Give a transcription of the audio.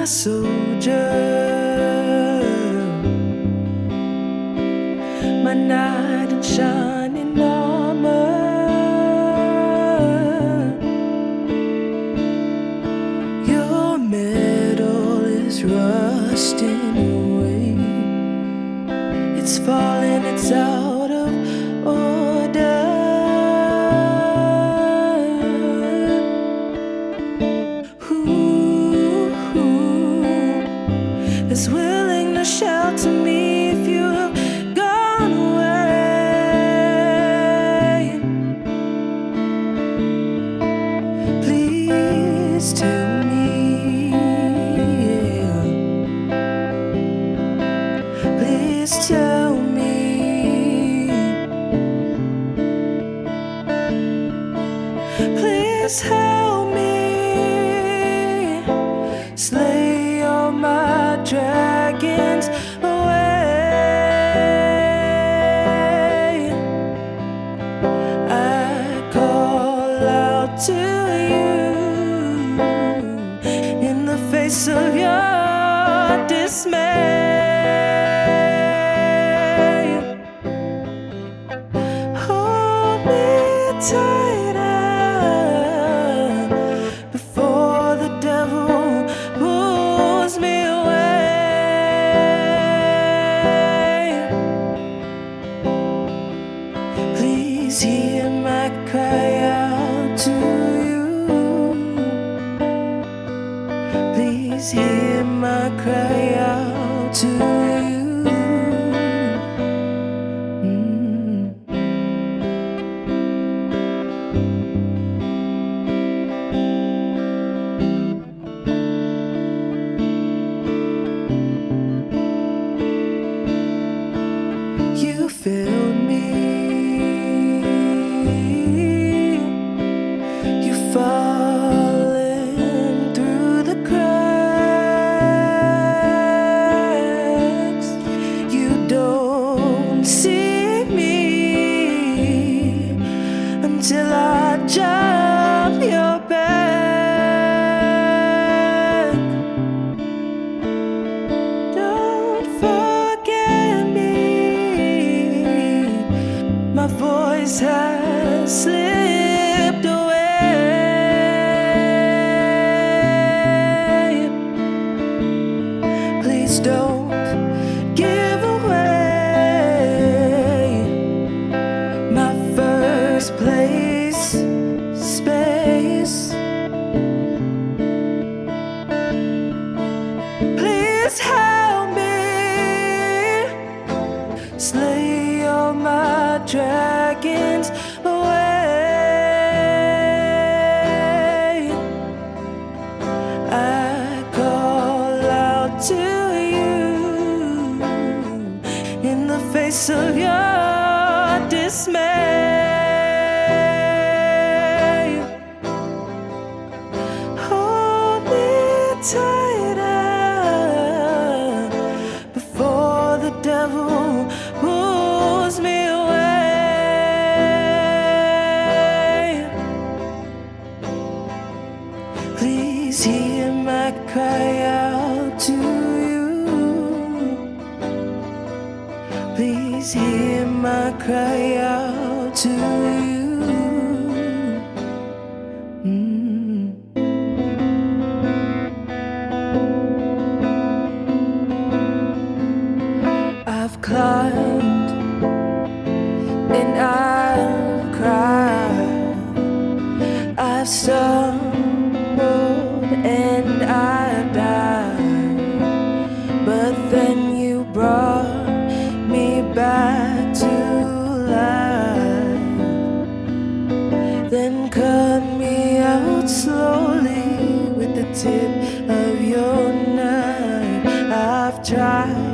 soldier, my knight in shining armor. Your metal is rusting away, it's falling, it's out of order. Is willing to shelter me if you have gone away? Please tell me, please tell me, please help me slay all my dragons away. I call out to you in the face of your dismay. Hold me tighter before the devil pulls me away. Please hear my cry out to you. Please hear my cry out to you. You filled me, you fallen through the cracks. You don't see me until I jump your back. Don't forget me, my voice has slipped away. Please don't give away my first place space. Please help me slay all my dragons away. I call out to you in the face of your dismay. Hold me tighter before the devil pulls me away. Please hear my cry out to you. Please hear my cry out to you. I've climbed and I've cried, I've stumbled and I've died, but then you brought me back to life. Then cut me out slowly with the tip of your knife. I've tried